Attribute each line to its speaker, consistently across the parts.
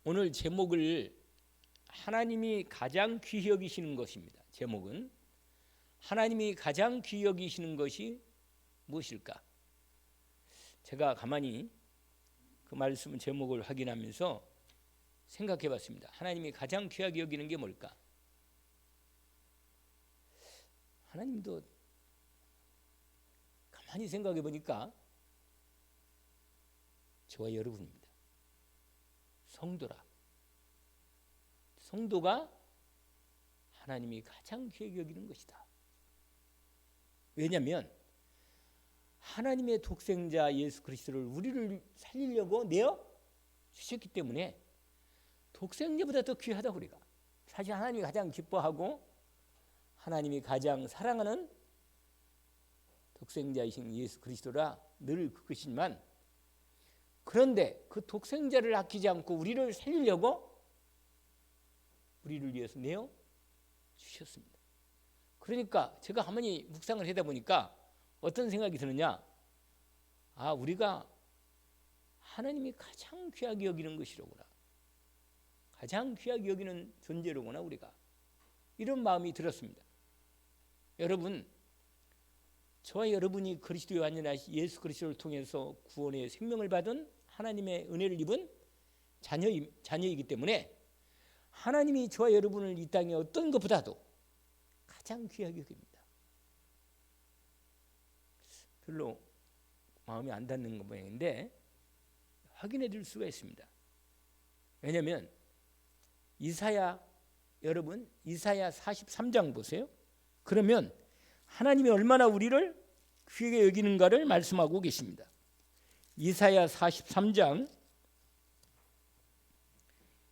Speaker 1: 오늘 제목을 하나님이 가장 귀히 여기시는 것입니다. 제목은 하나님이 가장 귀히 여기시는 것이 무엇일까? 제가 가만히 그 말씀 제목을 확인하면서 생각해 봤습니다. 하나님이 가장 귀하게 여기는 게 뭘까? 하나님도 가만히 생각해 보니까 저와 여러분입니다. 성도가 하나님이 가장 귀하게 여기는 것이다. 왜냐하면 하나님의 독생자 예수 그리스도를 우리를 살리려고 내어 주셨기 때문에 독생자보다 더 귀하다고. 우리가 사실 하나님이 가장 기뻐하고 하나님이 가장 사랑하는 독생자이신 예수 그리스도라 늘 그것이지만, 그런데 그 독생자를 아끼지 않고 우리를 살리려고 우리를 위해서 내어 주셨습니다. 그러니까 제가 가만히 묵상을 하다 보니까 어떤 생각이 드느냐, 우리가 하나님이 가장 귀하게 여기는 것이로구나, 가장 귀하게 여기는 존재로구나 우리가, 이런 마음이 들었습니다. 여러분, 저와 여러분이 그리스도의 완전하신 예수 그리스도를 통해서 구원의 생명을 받은 하나님의 은혜를 입은 자녀이기 때문에 하나님이 저와 여러분을 이 땅에 어떤 것보다도 가장 귀하게 여깁니다. 별로 마음이 안 닿는 것 모양인데 확인해 줄 수가 있습니다. 왜냐하면 여러분 이사야 43장 보세요. 그러면 하나님이 얼마나 우리를 귀하게 여기는가를 말씀하고 계십니다. 이사야 43장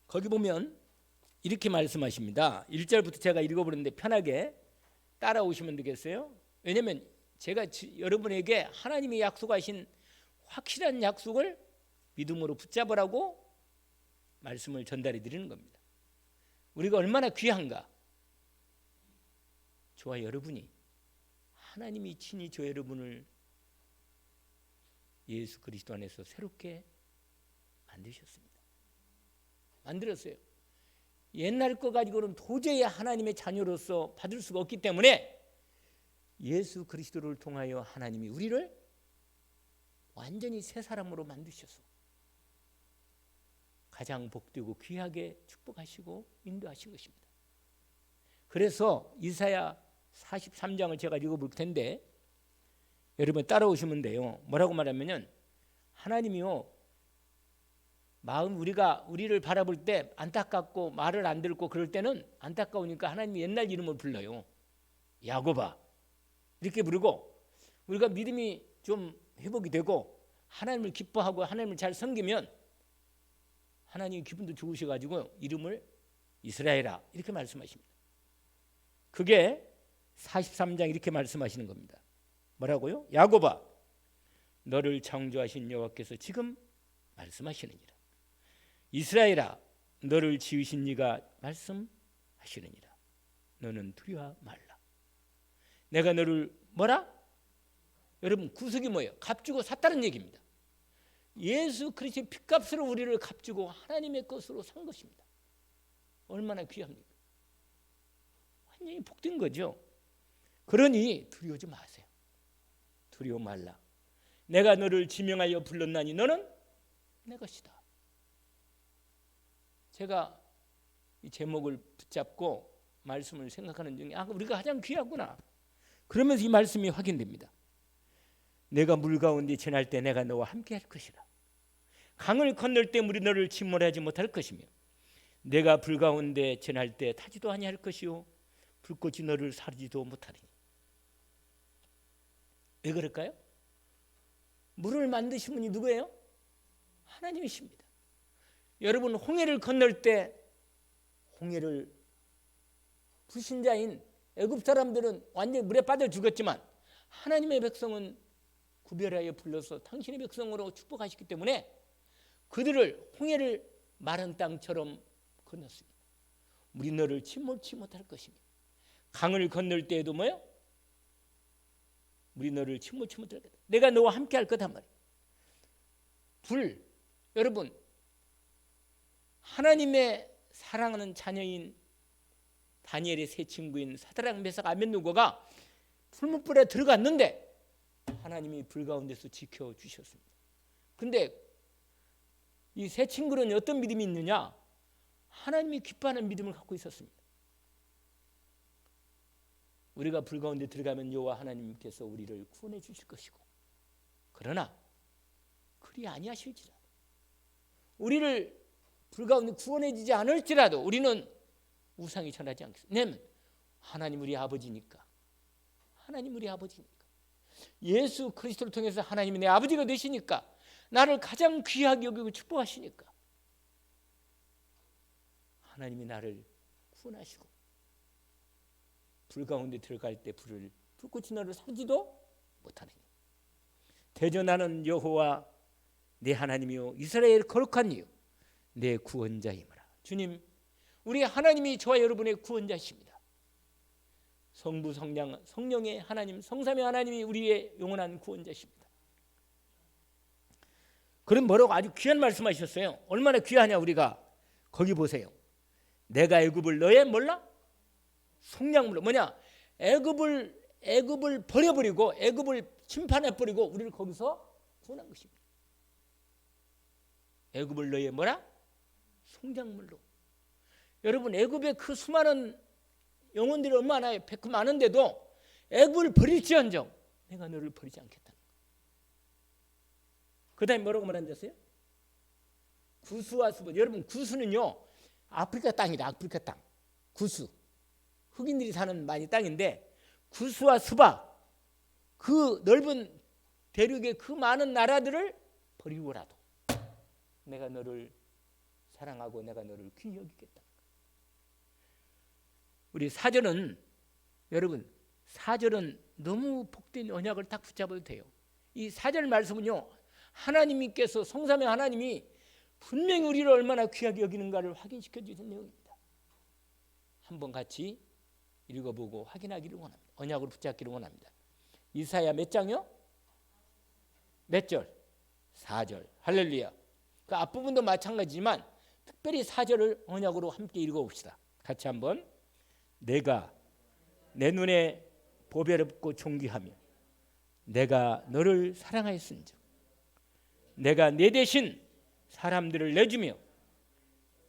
Speaker 1: 거기 보면 이렇게 말씀하십니다. 1절부터 제가 읽어보는데 편하게 따라오시면 되겠어요. 왜냐하면 제가 여러분에게 하나님이 약속하신 확실한 약속을 믿음으로 붙잡으라고 말씀을 전달해 드리는 겁니다. 우리가 얼마나 귀한가. 저와 여러분이 하나님이 친히 저 여러분을 예수 그리스도 안에서 새롭게 만들었어요. 옛날 거 가지고는 도저히 하나님의 자녀로서 받을 수가 없기 때문에 예수 그리스도를 통하여 하나님이 우리를 완전히 새 사람으로 만드셔서 가장 복되고 귀하게 축복하시고 인도하신 것입니다. 그래서 이사야 43장을 제가 읽어볼 텐데 여러분 따라오시면 돼요. 뭐라고 말하면은 하나님이요, 우리를 바라볼 때 안타깝고 말을 안 듣고 그럴 때는 안타까우니까 하나님이 옛날 이름을 불러요. 야곱아 이렇게 부르고, 우리가 믿음이 좀 회복이 되고 하나님을 기뻐하고 하나님을 잘 섬기면 하나님이 기분도 좋으셔가지고 이름을 이스라엘아 이렇게 말씀하십니다. 그게 43장 이렇게 말씀하시는 겁니다. 뭐라고요? 야곱아 너를 창조하신 여호와께서 지금 말씀하시느니라. 이스라엘아 너를 지으신 이가 말씀하시느니라. 너는 두려워 말라. 내가 너를 뭐라? 여러분 구속이 뭐예요? 값주고 샀다는 얘기입니다. 예수 그리스도의 핏값으로 우리를 값주고 하나님의 것으로 산 것입니다. 얼마나 귀합니까? 완전히 복된 거죠. 그러니 두려워하지 마세요. 두려워 말라. 내가 너를 지명하여 불렀나니 너는 내 것이다. 제가 이 제목을 붙잡고 말씀을 생각하는 중에 우리가 가장 귀하구나. 그러면서 이 말씀이 확인됩니다. 내가 물 가운데 지날 때 내가 너와 함께 할 것이라. 강을 건널 때 물이 너를 침몰하지 못할 것이며 내가 불 가운데 지날 때 타지도 아니할 것이요 불꽃이 너를 사르지도 못하리니. 왜 그럴까요? 물을 만드신 분이 누구예요? 하나님이십니다. 여러분 홍해를 건널 때 홍해를 불신자인 애굽 사람들은 완전히 물에 빠져 죽었지만 하나님의 백성은 구별하여 불러서 당신의 백성으로 축복하셨기 때문에 그들을 홍해를 마른 땅처럼 건넜습니다. 물이 너를 침몰치 못할 것이며 강을 건널 때에도 뭐요? 물이 너를 침몰치 못할 거다. 내가 너와 함께 할 거단 말이에요. 불, 여러분, 하나님의 사랑하는 자녀인 다니엘의 세 친구인 사드락 메삭 아벳느고가 풀무불에 들어갔는데 하나님이 불 가운데서 지켜주셨습니다. 근데 이 세 친구는 어떤 믿음이 있느냐? 하나님이 기뻐하는 믿음을 갖고 있었습니다. 우리가 불 가운데 들어가면 여호와 하나님께서 우리를 구원해 주실 것이고, 그러나 그리 아니하실지라도, 우리를 불 가운데 구원해 주지 않을지라도 우리는 우상이 전하지 않겠습니다. 왜냐하면 하나님 우리 아버지니까. 하나님 우리 아버지니까. 예수 그리스도를 통해서 하나님이 내 아버지가 되시니까, 나를 가장 귀하게 여기고 축복하시니까 하나님이 나를 구원하시고, 불 가운데 들어갈 때 불꽃이 너를 살지도 못하느니 대전하는 여호와 내 하나님이요 이스라엘 거룩한 이요 내 구원자이므라. 주님, 우리 하나님이 저와 여러분의 구원자십니다. 성부 성령의 하나님, 성삼위 하나님이 우리의 영원한 구원자십니다. 그럼 뭐라고 아주 귀한 말씀하셨어요. 얼마나 귀하냐. 우리가 거기 보세요. 내가 애굽을 너의 몰라? 속량물로. 뭐냐? 애굽을 버려버리고 애굽을 침판해버리고 우리를 거기서 구원한 것입니다. 애굽을 너의 뭐라? 속량물로. 여러분, 애굽의 그 수많은 영혼들이 얼마나 그 많은데도 애굽을 버릴지언정 내가 너를 버리지 않겠다는 거. 그 다음에 뭐라고 말한댔어요? 구수와 수보. 여러분, 구수는요 아프리카 땅이다. 아프리카 땅. 구수, 흑인들이 사는 많이 땅인데, 구수와 수바, 그 넓은 대륙의 그 많은 나라들을 버리고라도 내가 너를 사랑하고 내가 너를 귀히 여기겠다. 우리 사절은, 여러분, 사절은 너무 복된 언약을 딱 붙잡아도 돼요. 이 사절 말씀은요, 하나님께서, 성삼위 하나님이 분명히 우리를 얼마나 귀하게 여기는가를 확인시켜 주신 내용입니다. 한번 같이 읽어보고 확인하기를 원합니다. 언약으로 붙잡기를 원합니다. 이사야 몇 장이요? 몇 절? 4절. 할렐루야. 그 앞부분도 마찬가지지만 특별히 4절을 언약으로 함께 읽어봅시다. 같이 한번. 내가 내 눈에 보배롭고 존귀하며 내가 너를 사랑하였은즉 내가 내 대신 사람들을 내주며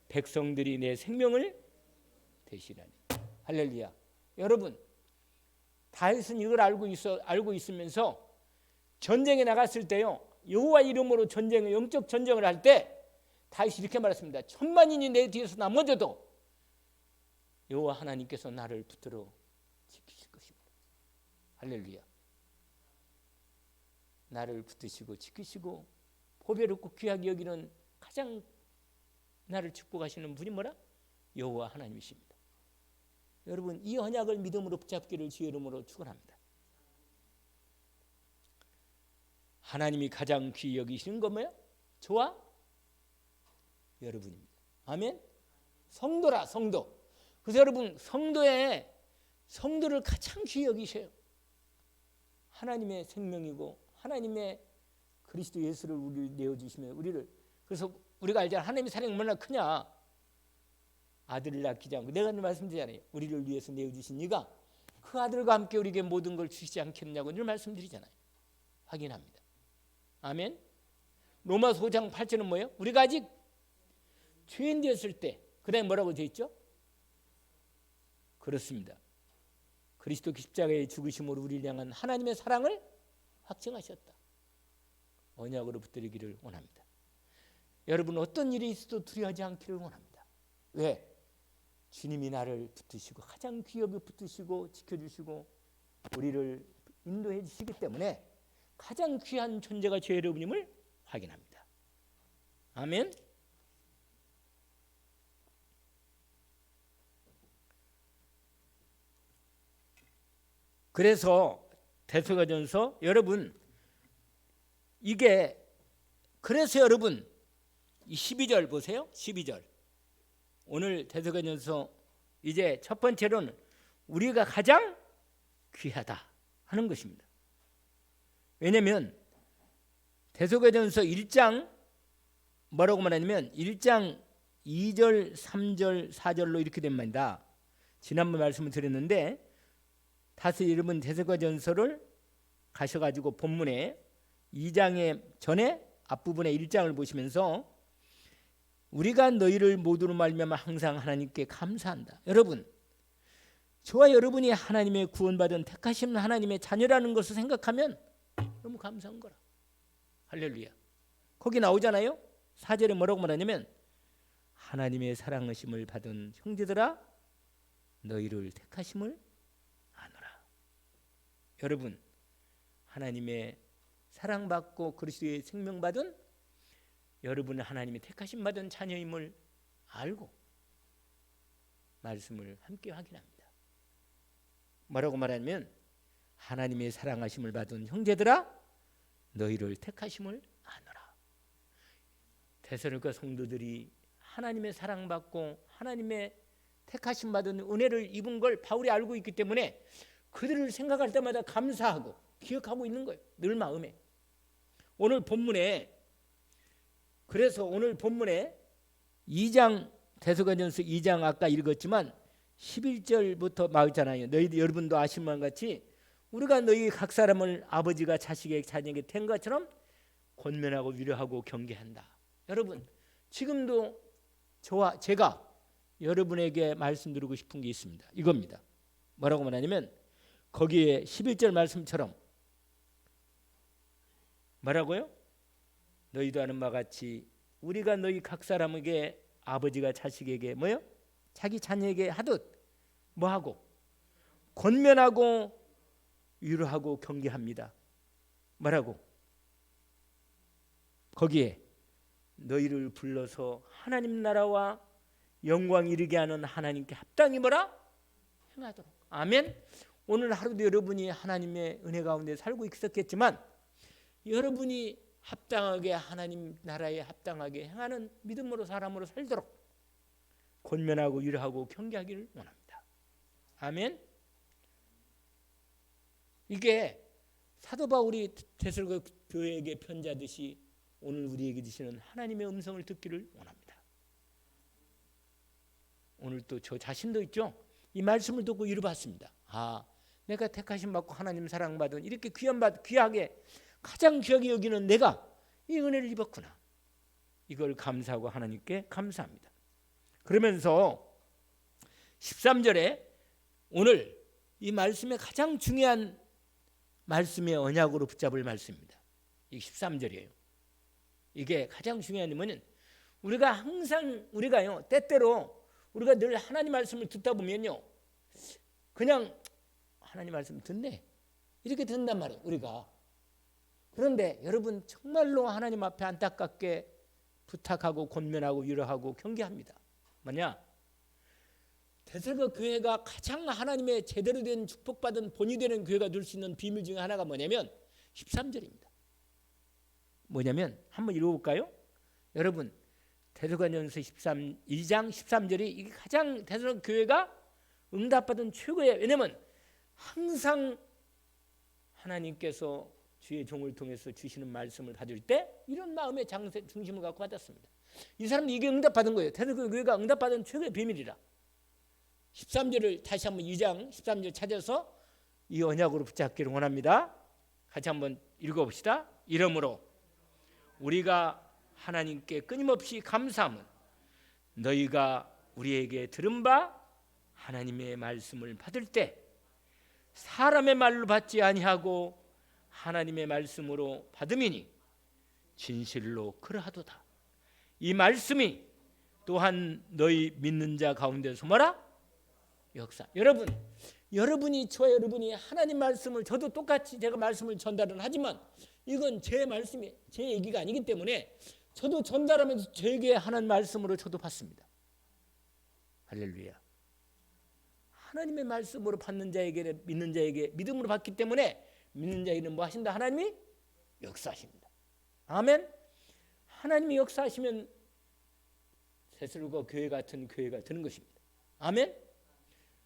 Speaker 1: 백성들이 내 생명을 대신하니. 할렐루야. 여러분, 다윗은 이걸 알고 있으면서 전쟁에 나갔을 때요, 여호와 이름으로 전쟁을, 영적 전쟁을 할 때 다윗이 이렇게 말했습니다. 천만인이 내 뒤에서 넘어져도 여호와 하나님께서 나를 붙들어 지키실 것입니다. 할렐루야. 나를 붙드시고 지키시고 보배롭고 귀하게 여기는 가장 나를 축복하시는 분이 뭐라? 여호와 하나님이십니다. 여러분, 이 언약을 믿음으로 붙잡기를 주의 이름으로 축원합니다. 하나님이 가장 귀히 여기시는 건 뭐예요? 저와 여러분입니다. 아멘. 성도라, 성도. 그래서 여러분, 성도를 가장 귀히 여기셔요. 하나님의 생명이고 하나님의 그리스도 예수를 우리 내어주시면 우리를, 그래서 우리가 알잖아. 하나님의 사랑이 얼마나 크냐. 아들을 낳기지 않고, 내가 말씀드리잖아요. 우리를 위해서 내어주신 이가 그 아들과 함께 우리에게 모든 걸 주시지 않겠냐고 늘 말씀드리잖아요. 확인합니다. 아멘. 로마서 5장 8절은 뭐예요? 우리가 아직 죄인 되었을 때, 그 다음에 뭐라고 되어 있죠? 그렇습니다. 그리스도 십자가의 죽으심으로 우리를 향한 하나님의 사랑을 확증하셨다. 언약으로 붙들기를 원합니다. 여러분, 어떤 일이 있어도 두려워하지 않기를 원합니다. 왜? 주님이 나를 붙드시고 가장 귀하게 붙드시고 지켜주시고 우리를 인도해 주시기 때문에 가장 귀한 존재가 저 여러분임을 확인합니다. 아멘. 그래서 데살로니가전서, 여러분, 이게, 그래서 여러분 이 12절 보세요. 12절. 오늘 데살로니가전서 이제 첫 번째로는 우리가 가장 귀하다 하는 것입니다. 왜냐하면 데살로니가전서 1장 뭐라고 말하냐면 1장 2절, 3절, 4절로 이렇게 된 말이다. 지난번 말씀을 드렸는데 다시 여러분 데살로니가전서를 가셔가지고 본문에 2장의 전에 앞부분에 1장을 보시면서 우리가 너희를 모두로 말미암아 항상 하나님께 감사한다. 여러분, 저와 여러분이 하나님의 구원받은 택하신 하나님의 자녀라는 것을 생각하면 너무 감사한 거라. 할렐루야. 거기 나오잖아요. 4절에 뭐라고 말하냐면 하나님의 사랑하심을 받은 형제들아 너희를 택하심을 아노라. 여러분, 하나님의 사랑받고 그리스도의 생명받은 여러분은 하나님의 택하심 받은 자녀임을 알고 말씀을 함께 확인합니다. 뭐라고 말하냐면 하나님의 사랑하심을 받은 형제들아 너희를 택하심을 아노라. 데살로니가 성도들이 하나님의 사랑받고 하나님의 택하심 받은 은혜를 입은 걸 바울이 알고 있기 때문에 그들을 생각할 때마다 감사하고 기억하고 있는 거예요. 늘 마음에. 오늘 본문에 그래서 오늘 본문에 2장 데살로니가전서 2장 아까 읽었지만 11절부터 나오잖아요. 너희들 여러분도 아시는 것 같이 우리가 너희 각 사람을 아버지가 자식에게 자녀에게 된 것처럼 권면하고 위로하고 경계한다. 여러분, 지금도 제가 여러분에게 말씀드리고 싶은 게 있습니다. 이겁니다. 뭐라고 말하냐면 거기에 11절 말씀처럼 뭐라고요? 너희도 아는 바와 같이 우리가 너희 각 사람에게 아버지가 자식에게 뭐요? 자기 자녀에게 하듯 뭐하고? 권면하고 위로하고 경계합니다. 뭐라고? 거기에 너희를 불러서 하나님 나라와 영광 이르게 하는 하나님께 합당히 뭐라? 행하도록. 아멘. 오늘 하루도 여러분이 하나님의 은혜 가운데 살고 있었겠지만 여러분이 합당하게 하나님 나라에 합당하게 행하는 믿음으로 사람으로 살도록 권면하고 위로하고 경계하기를 원합니다. 아멘. 이게 사도 바울이 데살로니가 교회에게 편지하듯이 오늘 우리에게 주시는 하나님의 음성을 듣기를 원합니다. 오늘 또 저 자신도 있죠. 이 말씀을 듣고 위로받습니다. 내가 택하심 받고 하나님 사랑받은 이렇게 귀하게 가장 귀하게 여기는 내가 이 은혜를 입었구나. 이걸 감사하고 하나님께 감사합니다. 그러면서 13절에 오늘 이 말씀의 가장 중요한 말씀의 언약으로 붙잡을 말씀입니다. 이 13절이에요. 이게 가장 중요한 이유는 우리가 항상 우리가요 때때로 우리가 늘 하나님 말씀을 듣다 보면요 그냥 하나님 말씀 듣네 이렇게 듣는단 말이에요. 우리가 그런데 여러분 정말로 하나님 앞에 안타깝게 부탁하고 권면하고 위로하고 경계합니다. 뭐냐? 데살로니가 교회가 가장 하나님의 제대로 된 축복받은 본이 되는 교회가 될 수 있는 비밀 중에 하나가 뭐냐면 13절입니다. 뭐냐면 한번 읽어볼까요? 여러분 데살로니가전서 1장 13절이 이게 가장 데살로니가 교회가 응답받은 최고의 왜냐면 항상 하나님께서 주의 종을 통해서 주시는 말씀을 받을 때 이런 마음의 중심을 갖고 받았습니다. 이 사람은 이게 응답받은 거예요. 데살로니가 교회가 응답받은 최고의 비밀이라. 13절을 다시 한번 2장 13절 찾아서 이 언약으로 붙잡기를 원합니다. 같이 한번 읽어봅시다. 이러므로 우리가 하나님께 끊임없이 감사함은 너희가 우리에게 들은 바 하나님의 말씀을 받을 때 사람의 말로 받지 아니하고 하나님의 말씀으로 받음이니 진실로 그러하도다. 이 말씀이 또한 너희 믿는 자 가운데서 뭐라? 역사. 여러분이 저와 여러분이 하나님 말씀을 저도 똑같이 제가 말씀을 전달을 하지만 이건 제 말씀이 제 얘기가 아니기 때문에 저도 전달하면서 저에게 하나님 말씀으로 저도 받습니다. 할렐루야. 하나님의 말씀으로 받는 자에게 믿는 자에게 믿음으로 받기 때문에 믿는 자에게는 뭐 하신다? 하나님이 역사하십니다. 아멘. 하나님이 역사하시면 데살로니가 교회 같은 교회가 되는 것입니다. 아멘.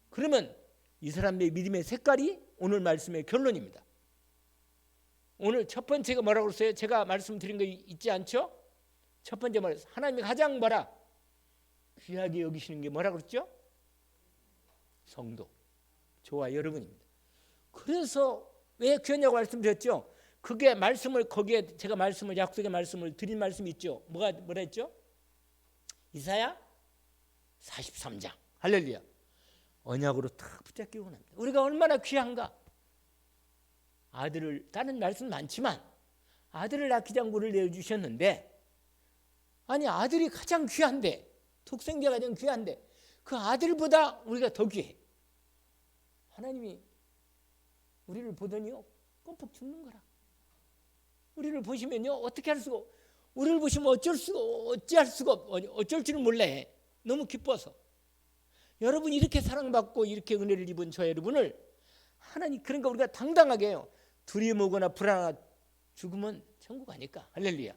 Speaker 1: 그러면 이 사람들의 믿음의 색깔이 오늘 말씀의 결론입니다. 오늘 첫 번째가 뭐라고 그랬어요? 제가 말씀드린 거 있지 않죠? 첫 번째 말해서 하나님이 가장 뭐라 귀하게 여기시는 게 뭐라 그랬죠? 성도, 저와 여러분입니다. 그래서 왜 귀하냐고 말씀드렸죠? 그게 말씀을 거기에 제가 말씀을 약속의 말씀을 드린 말씀이 있죠. 뭐라 했죠? 이사야 43장 할렐루야. 언약으로 탁 붙잡기고 합니다. 우리가 얼마나 귀한가. 아들을 다른 말씀 많지만 아들을 낳기 장부를 내어주셨는데 아니 아들이 가장 귀한데 독생자가 가장 귀한데 그 아들보다 우리가 더 귀해. 하나님이 우리를 보더니요 껌뻑 죽는 거라. 우리를 보시면요 어떻게 할 수가 우리를 보시면 어찌할 수가 어쩔 줄을 몰라 해. 너무 기뻐서. 여러분이 이렇게 사랑받고 이렇게 은혜를 입은 저 여러분을 하나님 그러니까 우리가 당당하게 해요. 두려움오거나 불안하거나 죽으면 천국 아닐까. 할렐루야.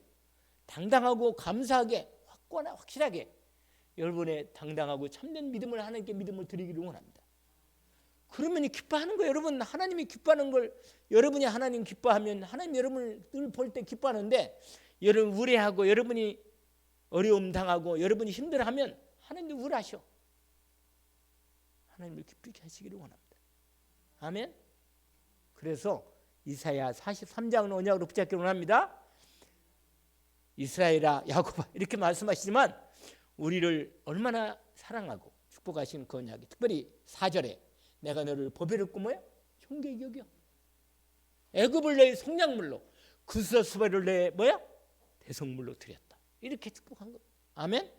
Speaker 1: 당당하고 감사하게 확실하게 여러분의 당당하고 참된 믿음을 하나님께 믿음을 드리기를 원합니다. 그러면 기뻐하는 거예요. 여러분 하나님이 기뻐하는 걸 여러분이 하나님 기뻐하면 하나님 여러분을 늘 볼 때 기뻐하는데 여러분 우려하고 여러분이 어려움 당하고 여러분이 힘들어하면 하나님도 우울하셔. 하나님을 기쁘게 하시기를 원합니다. 아멘. 그래서 이사야 43장은 언약으로 붙잡기를 원합니다. 이스라엘아 야곱아 이렇게 말씀하시지만 우리를 얼마나 사랑하고 축복하시는 그 언약이 특별히 4절에 내가 너를 보배롭고 뭐야? 존귀히 여겨. 애굽을 너의 속량물로 구스수바를 너의 뭐야? 대성물로 드렸다. 이렇게 축복한 거. 아멘.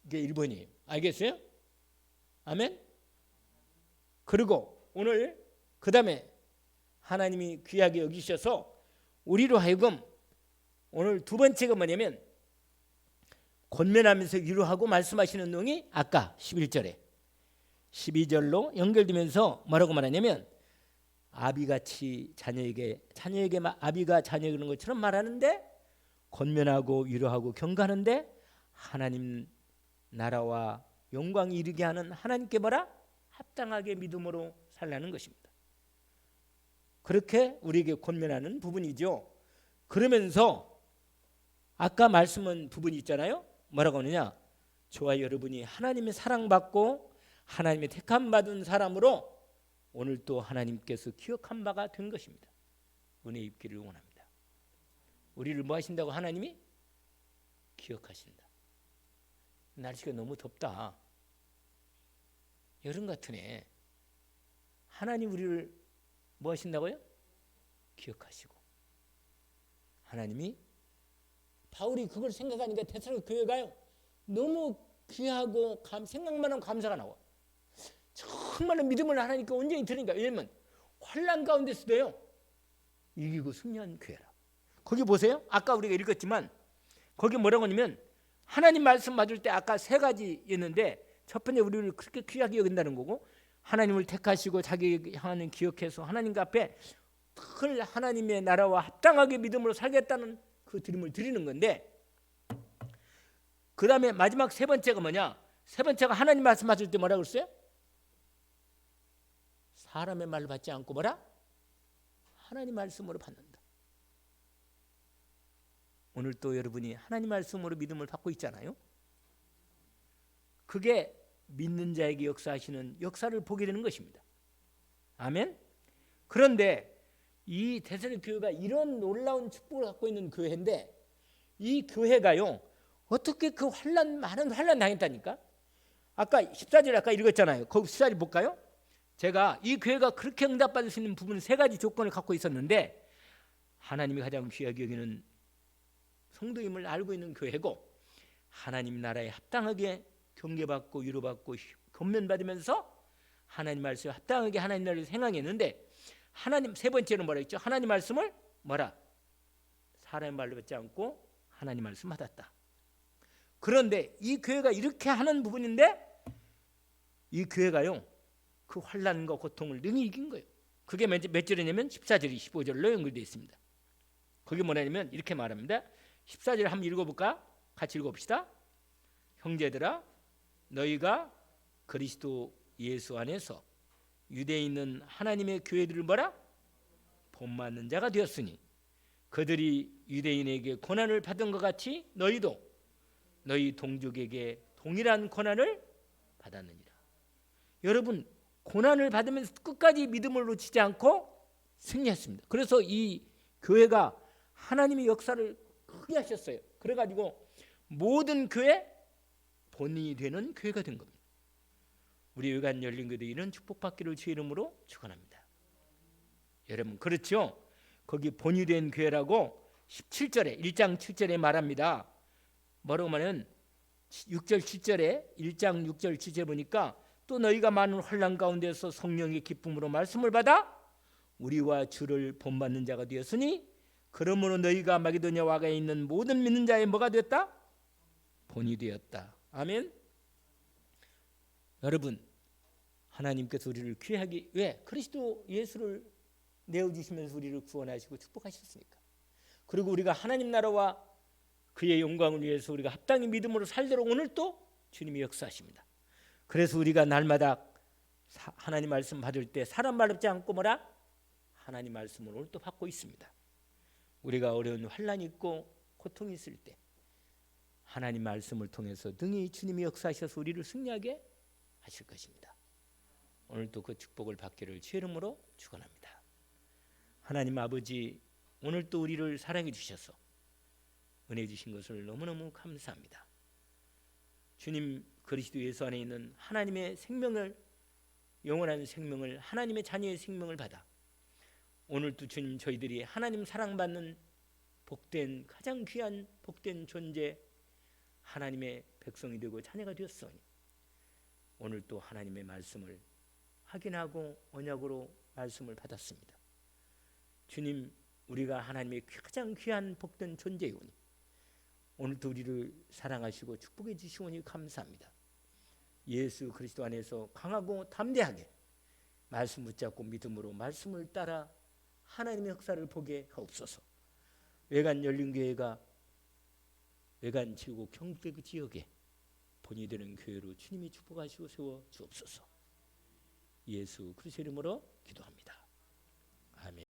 Speaker 1: 이게 1번이에요. 알겠어요? 아멘. 그리고 오늘 그 다음에 하나님이 귀하게 여기셔서 우리로 하여금 오늘 두 번째가 뭐냐면 권면하면서 위로하고 말씀하시는 내용이 아까 11절에 12절로 연결되면서 뭐라고 말하냐면 아비같이 자녀에게 아비가 자녀에게 그런 것처럼 말하는데 권면하고 위로하고 경고하는데 하나님 나라와 영광이 이르게 하는 하나님께 뭐라? 합당하게 믿음으로 살라는 것입니다. 그렇게 우리에게 권면하는 부분이죠. 그러면서 아까 말씀은 부분이 있잖아요. 뭐라고 하느냐? 저와 여러분이 하나님의 사랑받고 하나님의 택함받은 사람으로 오늘 또 하나님께서 기억한 바가 된 것입니다. 은혜 입기를 원합니다. 우리를 뭐 하신다고? 하나님이 기억하신다. 날씨가 너무 덥다. 여름 같으네. 하나님 우리를 뭐 하신다고요? 기억하시고. 하나님이 바울이 그걸 생각하니까 데살로니가 교회가요 너무 귀하고 생각만 하면 감사가 나와. 정말로 믿음을 하나님께 온전히 드리니까. 왜냐면 환난 가운데서도요 이기고 승리한 교회라. 거기 보세요. 아까 우리가 읽었지만 거기 뭐라고 하냐면 하나님 말씀 맞을 때 아까 세 가지였는데 첫 번째 우리를 그렇게 귀하게 여긴다는 거고 하나님을 택하시고 자기 향하는 기억해서 하나님 앞에 늘 하나님의 나라와 합당하게 믿음으로 살겠다는 그 드림을 드리는 건데 그 다음에 마지막 세 번째가 뭐냐? 세 번째가 하나님 말씀 맞을 때 뭐라고 그랬어요? 사람의 말을 받지 않고 뭐라? 하나님 말씀으로 받는다. 오늘 또 여러분이 하나님 말씀으로 믿음을 받고 있잖아요. 그게 믿는 자에게 역사하시는 역사를 보게 되는 것입니다. 아멘. 그런데 이 데살로니가 교회가 이런 놀라운 축복을 갖고 있는 교회인데 이 교회가요 어떻게 그 많은 환난 당했다니까. 아까 14절 아까 읽었잖아요. 거기 14절 볼까요? 제가 이 교회가 그렇게 응답받을 수 있는 부분 세 가지 조건을 갖고 있었는데 하나님이 가장 귀하게 여기는 성도임을 알고 있는 교회고 하나님 나라에 합당하게 경계받고 위로받고 권면받으면서 하나님 말씀에 합당하게 하나님 나라를 생각했는데 하나님 세 번째는 뭐라 했죠? 하나님 말씀을 뭐라? 사람의 말로 받지 않고 하나님 말씀 받았다. 그런데 이 교회가 이렇게 하는 부분인데 이 교회가요 그 환난과 고통을 능히 이긴 거예요. 그게 몇 절이냐면 14절이 15절로 연결되어 있습니다. 거기 뭐냐면 이렇게 말합니다. 14절 한번 읽어볼까? 같이 읽어봅시다. 형제들아 너희가 그리스도 예수 안에서 유대에 있는 하나님의 교회들을 뭐라? 본받는 자가 되었으니 그들이 유대인에게 고난을 받은 것 같이 너희도 너희 동족에게 동일한 고난을 받았느니라. 여러분, 고난을 받으면서 끝까지 믿음을 놓치지 않고 승리했습니다. 그래서 이 교회가 하나님의 역사를 크게 하셨어요. 그래가지고 모든 교회 본인이 되는 교회가 된 겁니다. 우리 외관 열린교회 이런 축복받기를 주의 이름으로 축원합니다. 여러분, 그렇죠? 거기 본이 된 교회라고 17절에 1장 7절에 말합니다. 뭐라고 말하면 6절 7절에 1장 6절 7절 보니까 또 너희가 많은 환난 가운데서 성령의 기쁨으로 말씀을 받아 우리와 주를 본받는 자가 되었으니 그러므로 너희가 마게도냐와가 있는 모든 믿는 자의 뭐가 되었다? 본이 되었다. 아멘. 여러분, 하나님께서 우리를 귀하게 왜 그리스도 예수를 내어주시면서 우리를 구원하시고 축복하셨으니까. 그리고 우리가 하나님 나라와 그의 영광을 위해서 우리가 합당히 믿음으로 살도록 오늘 또 주님이 역사하십니다. 그래서 우리가 날마다 하나님 말씀 받을 때 사람 말 듣지 않고 뭐라? 하나님 말씀을 오늘 또 받고 있습니다. 우리가 어려운 환난이 있고 고통이 있을 때 하나님 말씀을 통해서 능히 주님이 역사하셔서 우리를 승리하게 하실 것입니다. 오늘도 그 축복을 받기를 주의 이름으로 축원합니다. 하나님 아버지, 오늘도 우리를 사랑해 주셔서 은혜 주신 것을 너무너무 감사합니다. 주님, 그리스도 예수 안에 있는 하나님의 생명을, 영원한 생명을, 하나님의 자녀의 생명을 받아 오늘도 주님, 저희들이 하나님 사랑받는 복된, 가장 귀한 복된 존재, 하나님의 백성이 되고 자녀가 되었으니 오늘 또 하나님의 말씀을 확인하고 언약으로 말씀을 받았습니다. 주님, 우리가 하나님의 가장 귀한 복된 존재이오니 오늘도 우리를 사랑하시고 축복해 주시오니 감사합니다. 예수 그리스도 안에서 강하고 담대하게 말씀 붙잡고 믿음으로 말씀을 따라 하나님의 역사를 보게 하옵소서. 외관 열린교회가 외관 지구 경북 지역에 본이 되는 교회로 주님이 축복하시고 세워 주옵소서. 예수 그리스도 이름으로 기도합니다. 아멘.